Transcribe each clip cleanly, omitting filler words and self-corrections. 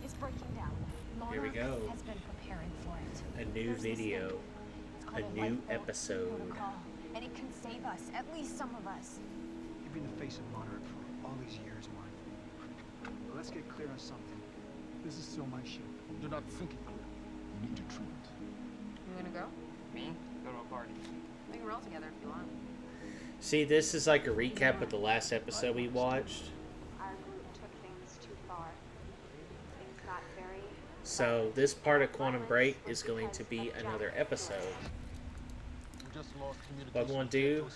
is breaking down. Here we go. Has been preparing for it. A new video. A new episode. And it can save us, at least some of us. You've been the face of Monarch for all these years, Martin. But let's get clear on something. This is still my ship. You're not thinking clear. You need to trim it. You gonna go? Me? Go to a party. We can roll together if you want. See, this is like a recap of the last episode we watched. Our group took things too far. Things got very... So this part of Quantum Break is going to be another episode. What I'm going to do...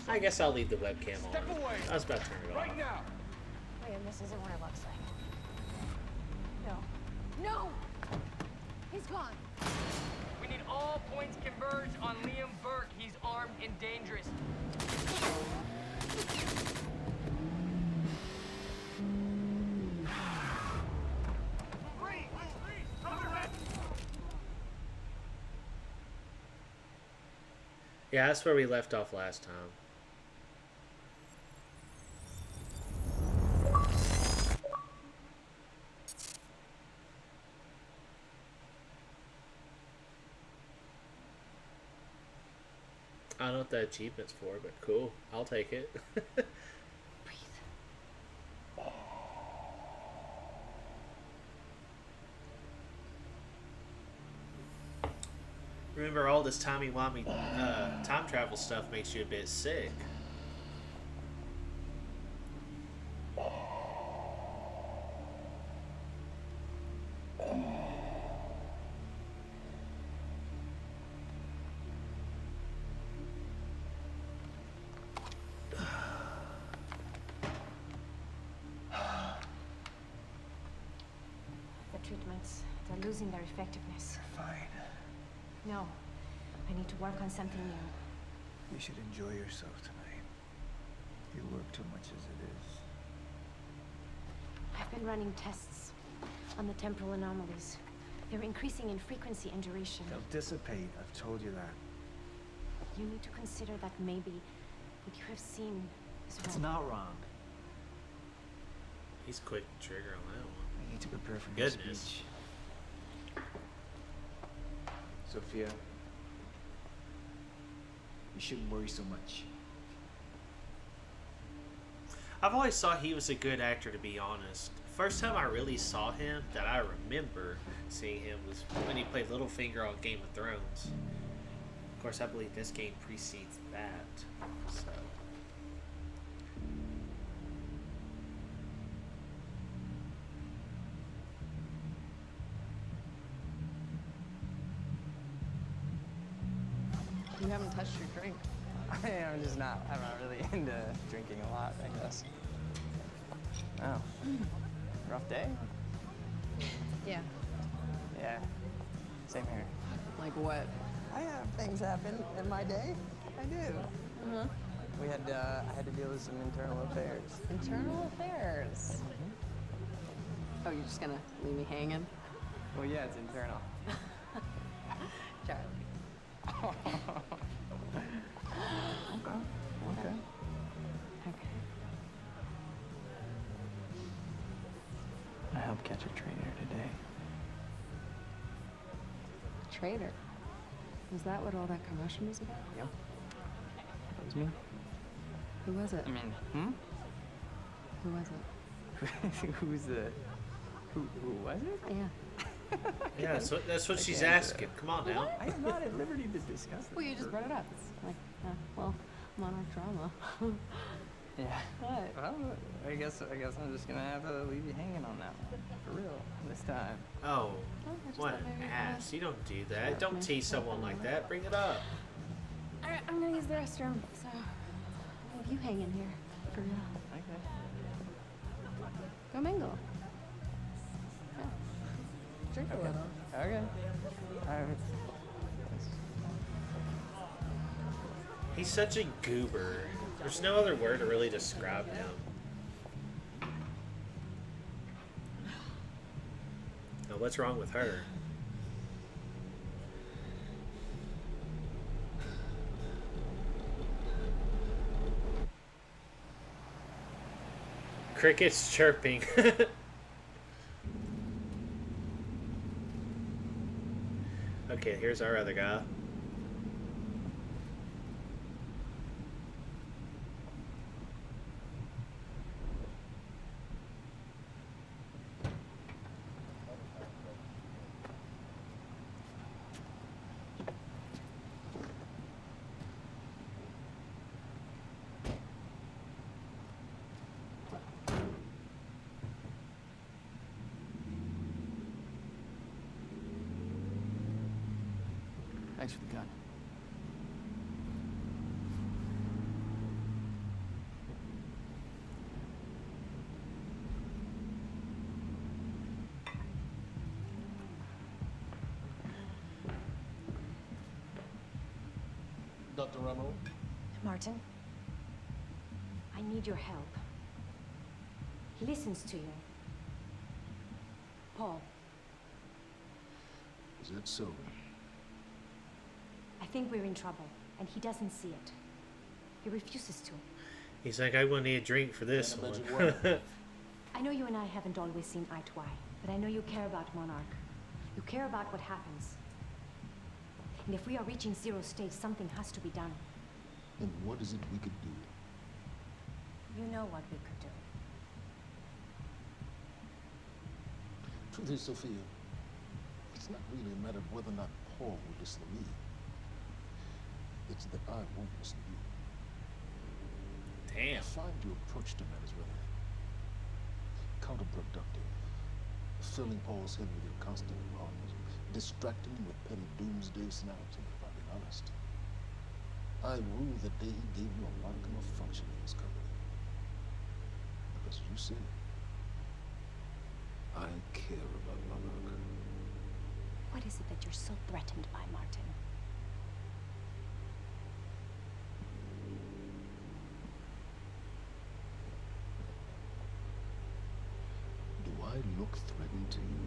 I guess I'll leave the webcam on. I was about to turn it off. Wait, and this isn't what it looks like. No. No! He's gone. We need all points converged on Liam Burke. He's armed and dangerous. Yeah, that's where we left off last time. I don't know what the achievement's for, but cool. I'll take it. Remember, all this timey-wimey time travel stuff makes you a bit sick. The treatments, they're losing their effectiveness. Fine. No. I need to work on something new. You should enjoy yourself tonight. You work too much as it is. I've been running tests on the temporal anomalies. They're increasing in frequency and duration. They'll dissipate. I've told you that. You need to consider that maybe what you have seen is wrong. It's not wrong. He's quick to trigger on that one. I need to prepare for my Goodness. speech. Sophia, you shouldn't worry so much. I've always thought he was a good actor, to be honest. First time I really saw him, that I remember seeing him, was when he played Littlefinger on Game of Thrones. Of course, I believe this game precedes that, so... You haven't touched your drink. I'm just not. I'm not really into drinking a lot, I guess. Oh. Rough day? Yeah. Yeah. Same here. Like what? I have things happen in my day. I do. Uh-huh. I had to deal with some internal affairs. Internal affairs. Oh, you're just gonna leave me hanging? Well, yeah, it's internal. Charlie. Okay. Okay. I helped catch a traitor today. Traitor. Was that what all that commotion was about? Yep. That was me. Who was it? I mean, Who was it? Who's the... Who was it? Yeah. Yeah, that's what she's can't, asking. Come on now. I am not at liberty to discuss it. Well, you just brought it up. It's like, well, Monarch drama. Yeah. What? Well, I guess I'm just gonna have to leave you hanging on that one. For real. This time. Oh, I just what thought an maybe ass. You don't do that. Don't tease someone like that. Bring it up. All right, I'm gonna use the restroom, so I'll leave you hanging here for real. Okay. Go mingle. Yeah. Drink a little. Okay. He's such a goober. There's no other word to really describe him. Now, what's wrong with her? Crickets chirping. Okay, here's our other guy. Thanks for the gun. Dr. Ramo? Martin, I need your help. He listens to you. Paul, Is that so? I think we're in trouble, and he doesn't see it. He refuses to. He's like, I wouldn't need a drink for this Can't one. imagine why. I know you and I haven't always seen eye to eye, but I know you care about Monarch. You care about what happens. And if we are reaching zero stage, something has to be done. And what is it we could do? You know what we could do. Truth is, Sophia, it's not really a matter of whether or not Paul will listen to me. It's that I won't listen to you. I Damn. find your approach to matters rather counterproductive. Filling Paul's head with your constant wrongs, distracting him with petty doomsday scenarios, if I'm being honest. I rue the day he gave you a modicum of function in his company. Because you see, I care about Monarch. What is it that you're so threatened by, Martin? Do I look threatened to you?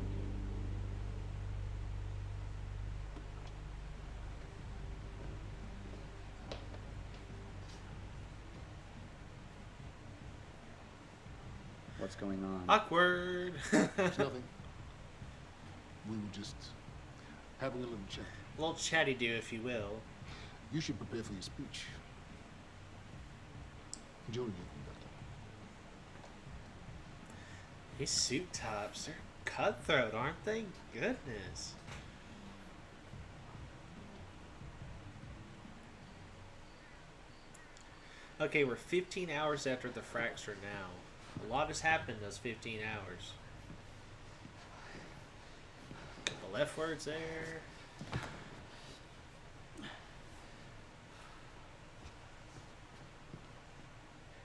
What's going on? Awkward. It's nothing. We were just having a little chat. A little chatty do, if you will. You should prepare for your speech. Join you, Conductor. These suit tops, they're cutthroat, aren't they? Goodness. Okay, we're 15 hours after the fracture now. A lot has happened in those 15 hours. Couple F words there.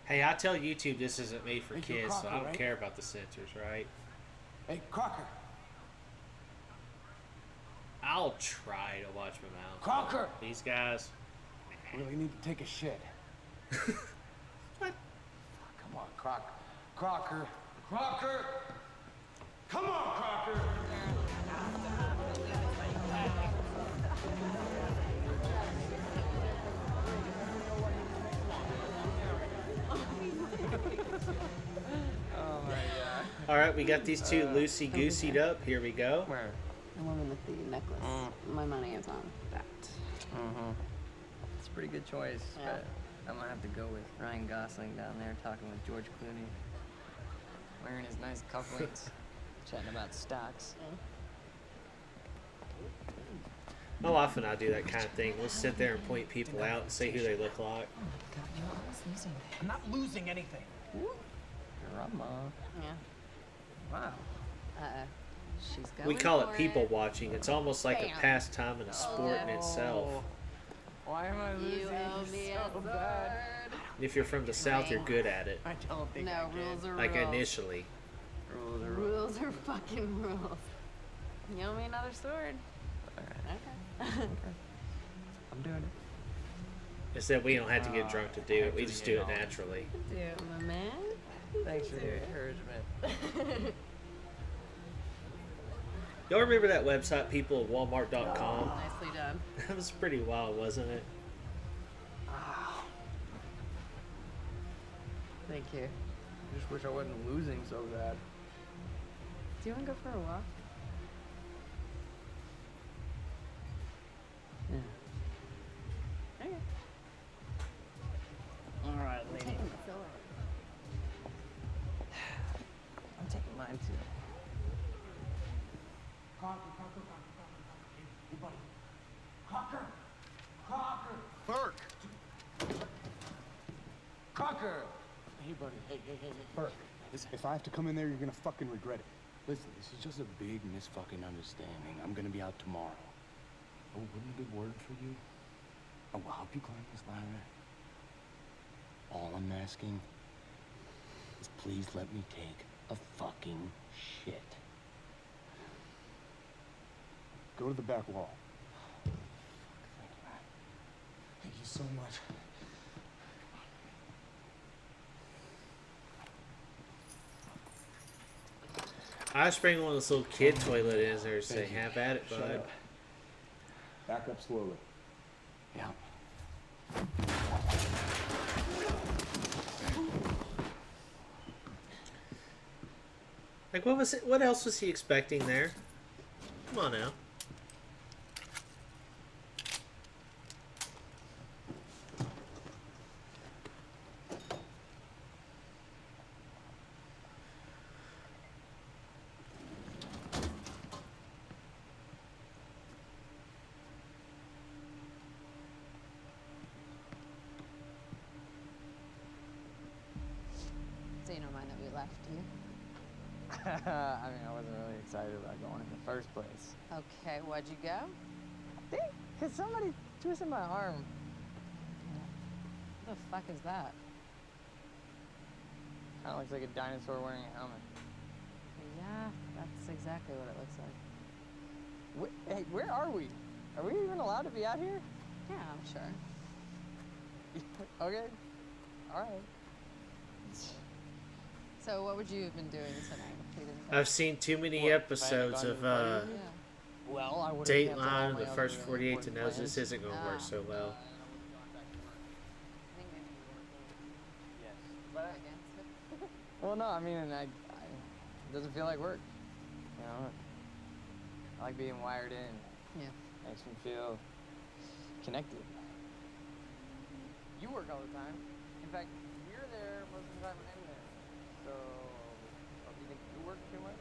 Hey, I tell YouTube this isn't made for Think you're kids, so Crocker, I don't right? care about the censors, right? Hey, Crocker. I'll try to watch my mouth. Crocker! These guys. Really need to take a shit. What? Come on, Crocker. Crocker. Crocker! Come on, Crocker! Oh my god. All right, we got these two loosey gooseyed up. Here we go. Where? The woman with the necklace. My money is on that. Mm-hmm. It's a pretty good choice, Yeah. but I'm gonna have to go with Ryan Gosling down there talking with George Clooney. Wearing his nice cufflinks, chatting about stocks. How often I do that kind of thing. We'll sit there and point people out and say who they look like. I'm not losing anything. Grandma. Yeah. Wow. She's going We call for it people watching. It's almost like a Bam. pastime and a sport in itself. Why am I losing You owe me so a bad? sword. And if you're from the South, you're good at it. I don't think I No, rules are Like rules. initially. Rules are rules. Rules are fucking rules. You owe me another sword. Alright, Okay. I'm doing it. It's that we don't have to get drunk to do it. We just do it naturally. Do it, my man. Thanks for the encouragement. Y'all remember that website, people at Walmart.com? Nicely done. That was pretty wild, wasn't it? Thank you. Just wish I wasn't losing so bad. Do you want to go for a walk? Yeah. Okay. All right, lady. I'm taking mine too. Burke! Cocker! Hey, buddy. Hey. Burke. Listen, if I have to come in there, you're gonna fucking regret it. Listen, this is just a big misfucking understanding. I'm gonna be out tomorrow. Oh, wouldn't a good word for you? Oh, we'll help you climb this ladder. All I'm asking is please let me take a fucking shit. Go to the back wall. Thank you, man. Thank you so much. I just bring one of those little kid toilet in there and say, have at it, Shut bud. up. Back up slowly. Yeah. Like, what else was he expecting there? Come on now. So you don't mind that we left, do you? I mean, I wasn't really excited about going in the first place. Okay, why'd you go? I think because somebody twisted my arm. What the fuck is that? Kind of looks like a dinosaur wearing a helmet. Yeah, that's exactly what it looks like. Hey, where are we? Are we even allowed to be out here? Yeah, I'm sure. Okay. All right. So what would you have been doing tonight if we didn't go? I've seen too many episodes of Yeah. Well, I would Dateline, the first 48 to know this isn't going to work so well. I think maybe you were Yes. against it. Well, no, I mean, it doesn't feel like work. You know, I like being wired in. Yeah. Makes me feel connected. You work all the time. In fact, you're there most of the time I'm there. So, do you think you work too much?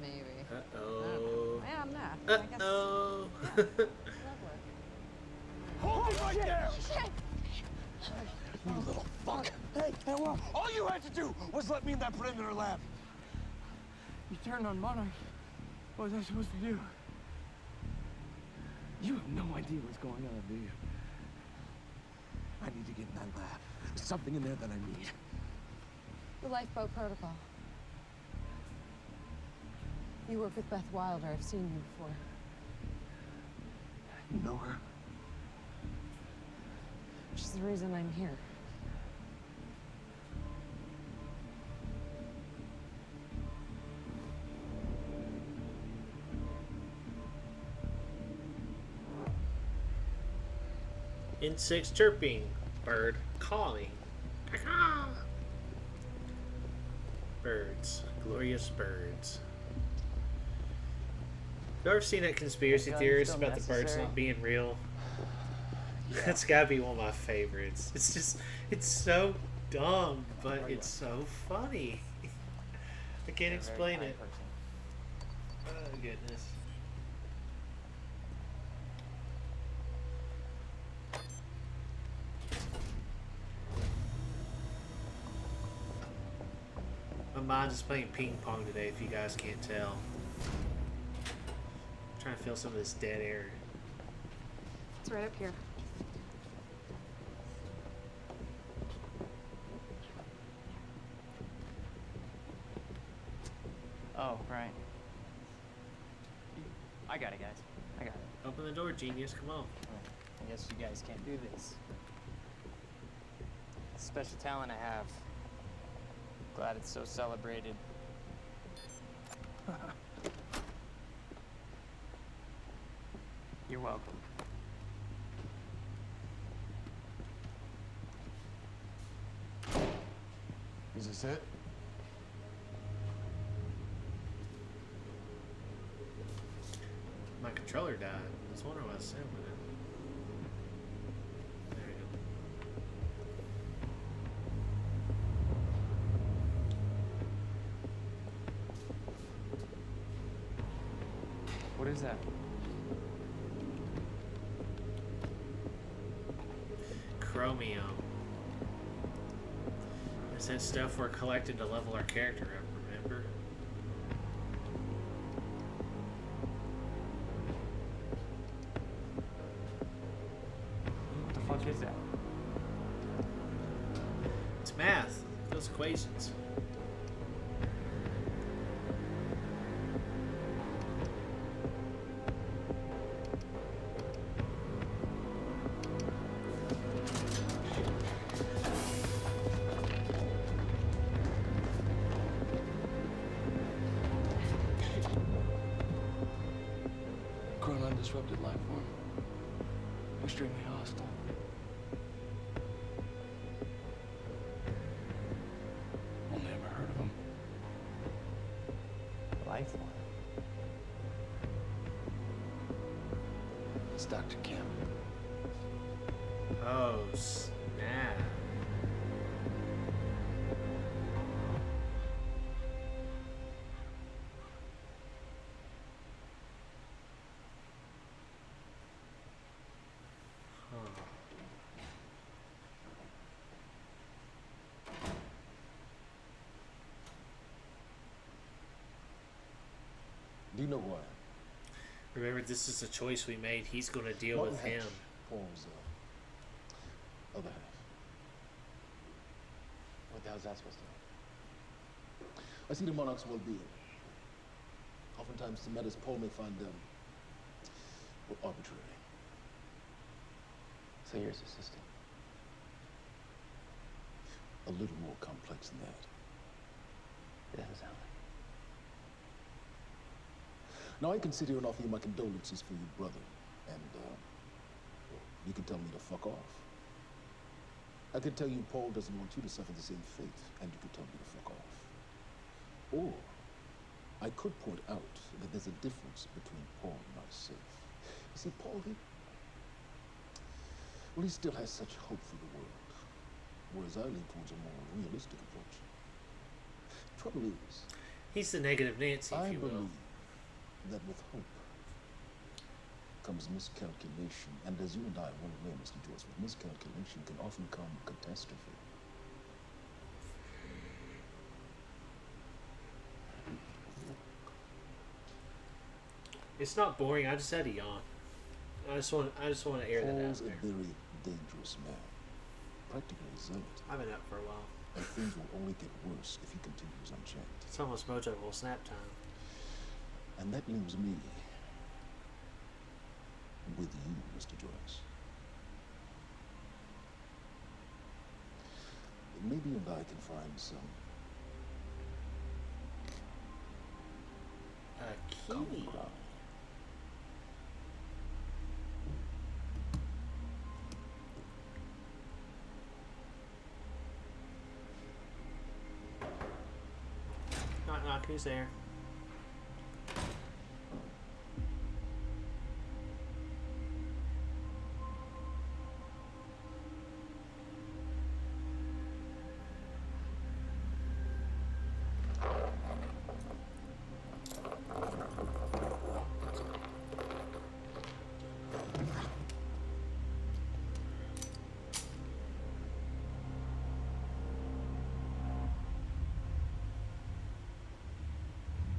Maybe. Uh-oh. Yeah, I'm not. I guess. Uh-oh. Hold it right there! You little fuck. Hey, well, all you had to do was let me in that perimeter lab. You turned on Monarch. What was I supposed to do? You have no idea what's going on, do you? I need to get in that lab. There's something in there that I need. The lifeboat protocol. You work with Beth Wilder. I've seen you before. You know her? She's the reason I'm here. Insects chirping, bird calling. Birds, glorious birds. You ever seen that conspiracy Gun theorist still about the birds necessary? not being real? That's gotta be one of my favorites. It's just, it's so dumb, but it's so funny. I can't explain it. Oh goodness. My mind is playing ping pong today, if you guys can't tell. I'm trying to fill some of this dead air. It's right up here. Oh, right. I got it, guys. I got it. Open the door, genius. Come on. I guess you guys can't do this. It's a special talent I have. Glad it's so celebrated. You're welcome. Is this it? controller died. I was wondering what I was saying with it. There we go. What is that? Chromium. Is that stuff we're collecting to level our character up, remember? What the fuck is that? It's math. Those equations. Disrupted life form. Extremely hostile. Only ever heard of him. Life form. It's Dr. Kim. Oh, snap. Do you know who I am? Remember, this is a choice we made. He's going to deal Martin with him. Hatch, Paul's other half. What the hell's that supposed to mean? I see the monarch's well-being. Oftentimes, the matters Paul may find were arbitrary. So you're his assistant. A little more complex than that. It doesn't sound like. Now, I consider and offer you my condolences for your brother, and you can tell me to fuck off. I could tell you Paul doesn't want you to suffer the same fate, and you could tell me to fuck off. Or I could point out that there's a difference between Paul and myself. You see, Paul, he still has such hope for the world, whereas I lean towards a more realistic approach. Trouble is, He's the negative Nancy, I if you will. believe that with hope comes miscalculation, and as you and I well know, Mr. Joyce, with miscalculation can often come catastrophe. It's not boring. I just had a yawn. I just want to air that out Paul's a there. very dangerous man, practically a zealot, I've been up for a while. and things will only get worse if he continues unchecked. It's almost Mojo will snap time. And that leaves me with you, Mr. Joyce. Maybe you and I can find some common Key. ground. Knock knock. Who's there?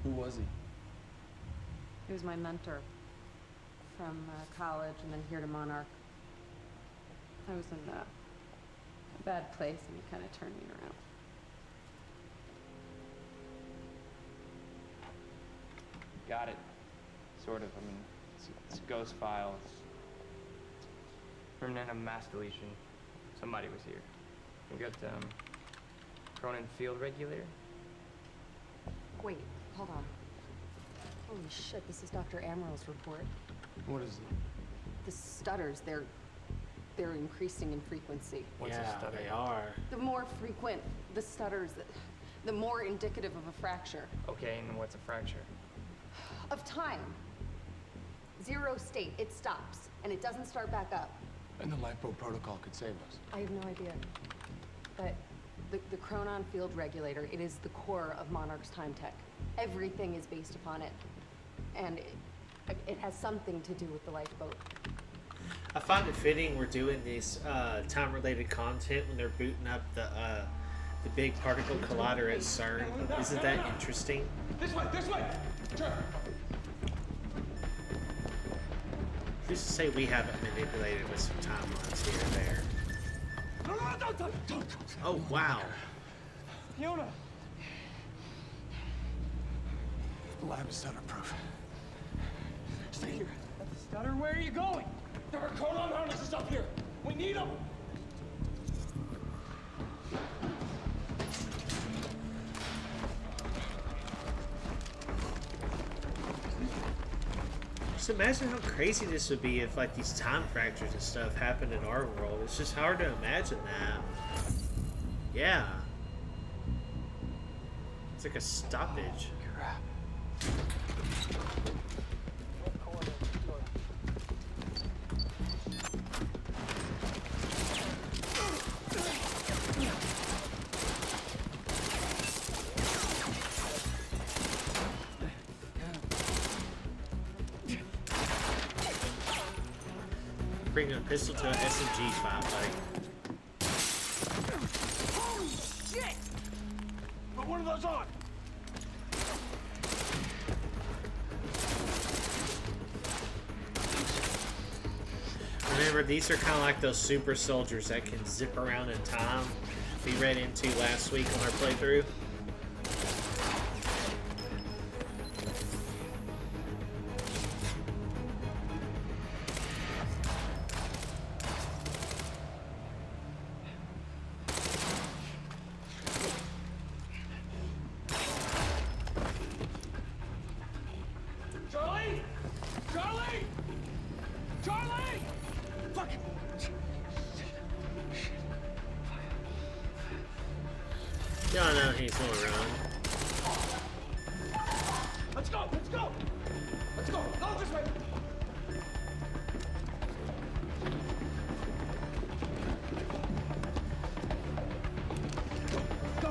Who was he? He was my mentor from college and then here to Monarch. I was in a bad place and he kind of turned me around. Got it. Sort of. I mean, it's Ghost Files. Remnant of mass deletion. Somebody was here. We got Cronin Field Regulator. Wait, hold on. Holy shit, this is Dr. Amaril's report. What is it? The stutters, they're increasing in frequency. What's a Yeah, stutter? they are. The more frequent the stutters, the more indicative of a fracture. Okay, and what's a fracture? Of time. Zero state. It stops, and it doesn't start back up. And the lifeboat protocol could save us. I have no idea. But the Chronon field regulator, it is the core of Monarch's time tech. Everything is based upon it. And it has something to do with the lifeboat. I find it fitting we're doing this time-related content when they're booting up the big particle collider at CERN. Isn't that interesting? This way! Sure. Who's to say we haven't manipulated with some timelines here and there? Don't. Oh, wow. Fiona! The lab is stutter-proof. Stay here. Stutter, where are you going? There are Chronon harnesses up here. We need them. Just imagine how crazy this would be if like these time fractures and stuff happened in our world. It's just hard to imagine that. Yeah. It's like a stoppage. Crap. Bring a pistol to an SMG fight, buddy. Holy shit! Put one of those on. Remember, these are kind of like those super soldiers that can zip around in time. We ran into last week on our playthrough. Charlie! Fuck! Y'all know he's gonna run. Let's go! Go this way! Go!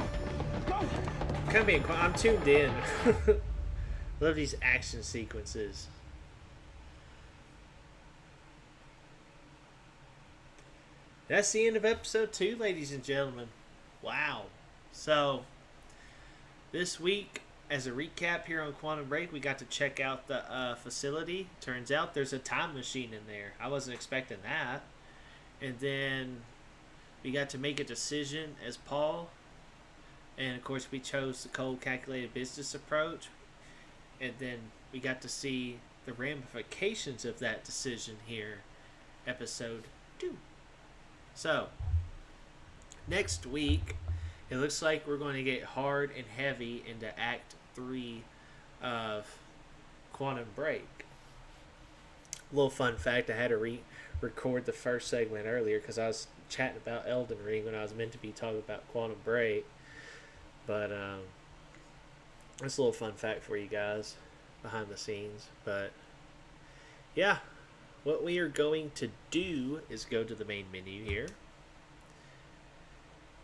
I'm tuned in. Love these action sequences. That's the end of episode 2, ladies and gentlemen. Wow. So, this week, as a recap here on Quantum Break, we got to check out the facility. Turns out there's a time machine in there. I wasn't expecting that. And then we got to make a decision as Paul. And, of course, we chose the cold, calculated business approach. And then we got to see the ramifications of that decision here. Episode 2. So, next week, it looks like we're going to get hard and heavy into Act 3 of Quantum Break. Little fun fact, I had to record the first segment earlier because I was chatting about Elden Ring when I was meant to be talking about Quantum Break. But, that's a little fun fact for you guys behind the scenes. But, yeah. What we are going to do is go to the main menu here.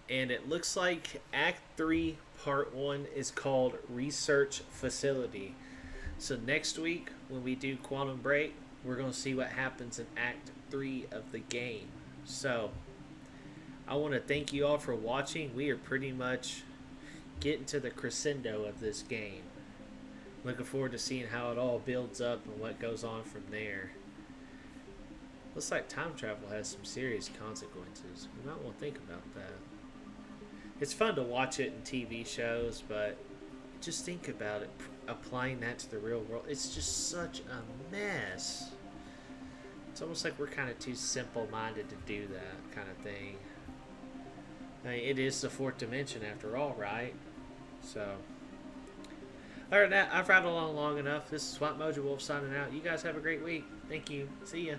And it looks like Act 3, Part 1 is called Research Facility. So next week, when we do Quantum Break, we're going to see what happens in Act 3 of the game. So, I want to thank you all for watching. We are pretty much getting to the crescendo of this game. Looking forward to seeing how it all builds up and what goes on from there. Looks like time travel has some serious consequences. We might want to think about that. It's fun to watch it in TV shows, but just think about it, applying that to the real world. It's just such a mess. It's almost like we're kind of too simple-minded to do that kind of thing. I mean, it is the fourth dimension after all, right? So, other than that, I've rattled on long enough. This is Swap Mojo Wolf signing out. You guys have a great week. Thank you. See ya.